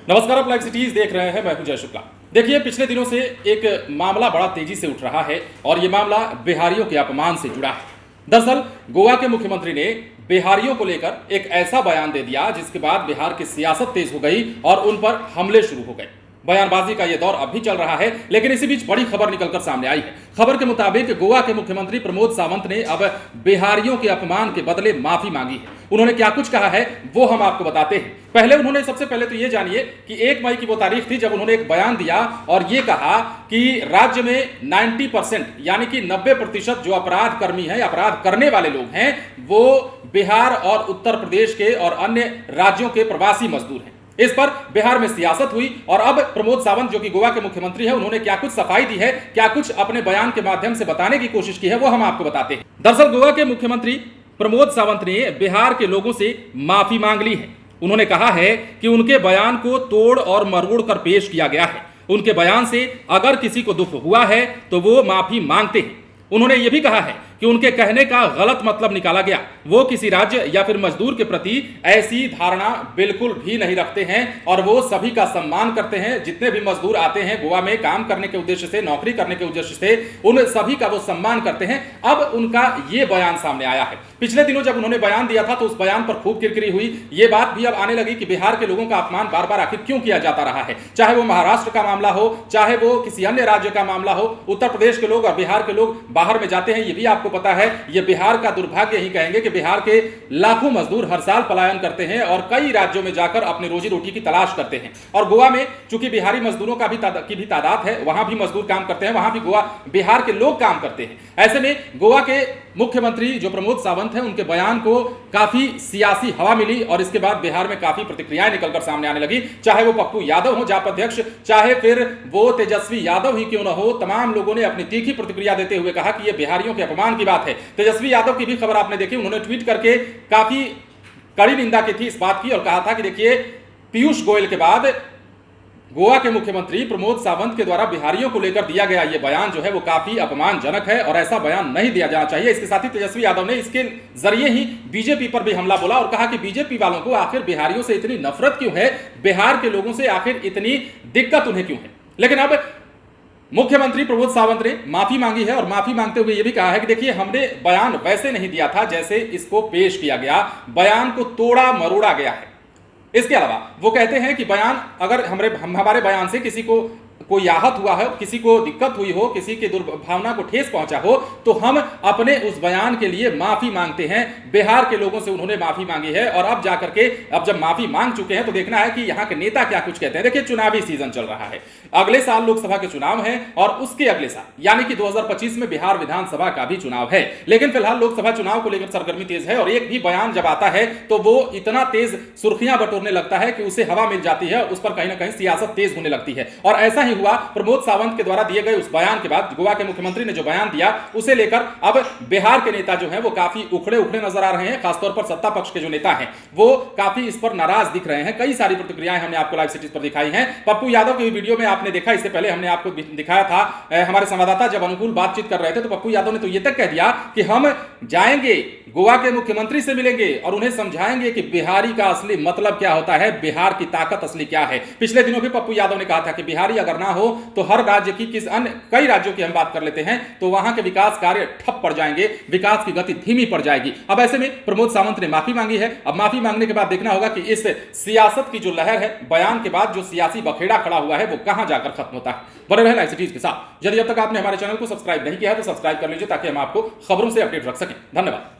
नमस्कार, आप live cities देख रहे हैं। मैं हूं जय शुक्ला। देखिए, पिछले दिनों से एक मामला बड़ा तेजी से उठ रहा है और ये मामला बिहारियों के अपमान से जुड़ा है। दरअसल गोवा के मुख्यमंत्री ने बिहारियों को लेकर एक ऐसा बयान दे दिया जिसके बाद बिहार की सियासत तेज हो गई और उन पर हमले शुरू हो गए। बयानबाजी का यह दौर अब भी चल रहा है, लेकिन इसी बीच बड़ी खबर निकलकर सामने आई है। खबर के मुताबिक गोवा के मुख्यमंत्री प्रमोद सावंत ने अब बिहारियों के अपमान के बदले माफी मांगी है। उन्होंने क्या कुछ कहा है वो हम आपको बताते हैं। सबसे पहले तो ये जानिए कि 1 मई की वो तारीख थी जब उन्होंने एक बयान दिया और ये कहा कि राज्य में 90% यानी कि 90% जो अपराध कर्मी हैं, अपराध करने वाले लोग हैं, वो बिहार और उत्तर प्रदेश के और अन्य राज्यों के प्रवासी मजदूर हैं। इस पर बिहार में सियासत हुई और अब प्रमोद सावंत जो कि गोवा के मुख्यमंत्री हैं, उन्होंने क्या कुछ सफाई दी है, क्या कुछ अपने बयान के माध्यम से बताने की कोशिश की है, वो हम आपको बताते हैं। दरअसल गोवा के मुख्यमंत्री प्रमोद सावंत ने बिहार के लोगों से माफी मांग ली है। उन्होंने कहा है कि उनके बयान को तोड़ और मरोड़ कर पेश किया गया है। उनके बयान से अगर किसी को दुख हुआ है तो वो माफी मांगते हैं। उन्होंने ये भी कहा है कि उनके कहने का गलत मतलब निकाला गया। वो किसी राज्य या फिर मजदूर के प्रति ऐसी धारणा बिल्कुल भी नहीं रखते हैं और वो सभी का सम्मान करते हैं। जितने भी मजदूर आते हैं गोवा में काम करने के उद्देश्य से, नौकरी करने के उद्देश्य से, उन सभी का वो सम्मान करते हैं। अब उनका ये बयान सामने आया है। पिछले दिनों जब उन्होंने बयान दिया था तो उस बयान पर खूब किरकिरी हुई। ये बात भी अब आने लगी कि बिहार के लोगों का अपमान बार बार आखिर क्यों किया जाता रहा है। चाहे वो महाराष्ट्र का मामला हो, चाहे वो किसी अन्य राज्य का मामला हो, उत्तर प्रदेश के लोग और बिहार के लोग बाहर में जाते हैं, ये भी आपको पता है। ये बिहार का दुर्भाग्य ही कहेंगे कि बिहार के लाखों मजदूर हर साल पलायन करते हैं और कई राज्यों में जाकर अपनी रोजी रोटी की तलाश करते हैं। और गोवा में चूंकि बिहारी मजदूरों की भी तादाद है, वहां भी मजदूर काम करते हैं, वहां भी बिहार के लोग काम करते हैं। ऐसे में गोवा के मुख्यमंत्री जो प्रमोद सावंत हैं, उनके बयान को काफी सियासी हवा मिली और इसके बाद बिहार में काफी प्रतिक्रियाएं निकलकर सामने आने लगी। चाहे वो पप्पू यादव हो जाप अध्यक्ष, चाहे फिर वो तेजस्वी यादव ही क्यों न हो, तमाम लोगों ने अपनी तीखी प्रतिक्रिया देते हुए कहा कि यह बिहारियों के अपमान की बात है। तेजस्वी यादव की भी खबर आपने देखी, उन्होंने ट्वीट करके काफी कड़ी निंदा की थी इस बात की और कहा था कि देखिए, पीयूष गोयल के बाद गोवा के मुख्यमंत्री प्रमोद सावंत के द्वारा बिहारियों को लेकर दिया गया यह बयान जो है वो काफी अपमानजनक है और ऐसा बयान नहीं दिया जाना चाहिए। इसके साथ ही तेजस्वी यादव ने इसके जरिए ही बीजेपी पर भी हमला बोला और कहा कि बीजेपी वालों को आखिर बिहारियों से इतनी नफरत क्यों है, बिहार के लोगों से आखिर इतनी दिक्कत उन्हें क्यों है। लेकिन अब मुख्यमंत्री प्रमोद सावंत ने माफी मांगी है और माफी मांगते हुए यह भी कहा है कि देखिए, हमने बयान वैसे नहीं दिया था जैसे इसको पेश किया गया, बयान को तोड़ा मरोड़ा गया है। इसके अलावा वो कहते हैं कि बयान अगर हमारे बयान से किसी को कोई आहत हुआ है, किसी को दिक्कत हुई हो, किसी की दुर्भावना को ठेस पहुंचा हो, तो हम अपने उस बयान के लिए माफी मांगते हैं। बिहार के लोगों से उन्होंने माफी मांगी है और अब जाकर के अब जब माफी मांग चुके हैं तो देखना है कि यहाँ के नेता क्या कुछ कहते हैं। देखिए, चुनावी सीजन चल रहा है, अगले साल लोकसभा के चुनाव है और उसके अगले साल यानी कि 2025 में बिहार विधानसभा का भी चुनाव है। लेकिन फिलहाल लोकसभा चुनाव को लेकर सरगर्मी तेज है और एक भी बयान जब आता है तो वो इतना तेज सुर्खियां बटोरने लगता है कि उसे हवा मिल जाती है, उस पर कहीं ना कहीं सियासत तेज होने लगती है। और ऐसा ही हुआ प्रमोद सावंत के द्वारा दिए गए उस बयान के बाद। गोवा के मुख्यमंत्री ने जो बयान दिया उसे लेकर अब बिहार के नेता जो हैं वो काफी उखड़े नजर आ रहे हैं। खासतौर पर सत्ता पक्ष के जो नेता हैं वो काफी इस पर नाराज दिख रहे हैं। कई सारी प्रतिक्रियाएं हमने आपको लाइव सिटीज पर दिखाई हैं। पप्पू यादव की वीडियो में आपने देखा, इससे पहले हमने आपको दिखाया था। हमारे संवाददाता जब अनुकूल बातचीत कर रहे थे तो पप्पू यादव ने तो यह तक कह दिया कि हम जाएंगे, गोवा के मुख्यमंत्री से मिलेंगे और उन्हें समझाएंगे कि बिहारी का असली मतलब क्या होता है, बिहार की ताकत असली क्या है। पिछले दिनों भी पप्पू यादव ने कहा था कि बिहारी अगर ना हो तो हर राज्य की कई राज्यों की हम बात कर लेते हैं तो वहां के विकास कार्य ठप पड़ जाएंगे, विकास की गति धीमी पड़ जाएगी। अब ऐसे में प्रमोद सावंत ने माफी मांगी है। अब माफी मांगने के बाद देखना होगा कि इस सियासत की जो लहर है, बयान के बाद जो सियासी बखेड़ा खड़ा हुआ है, वो कहां जाकर खत्म होता है। बने रहे लाइव सिटीज के साथ। यदि अब तक आपने हमारे चैनल को सब्सक्राइब नहीं किया है तो सब्सक्राइब कर लीजिए ताकि हम आपको खबरों से अपडेट रख सकें। धन्यवाद।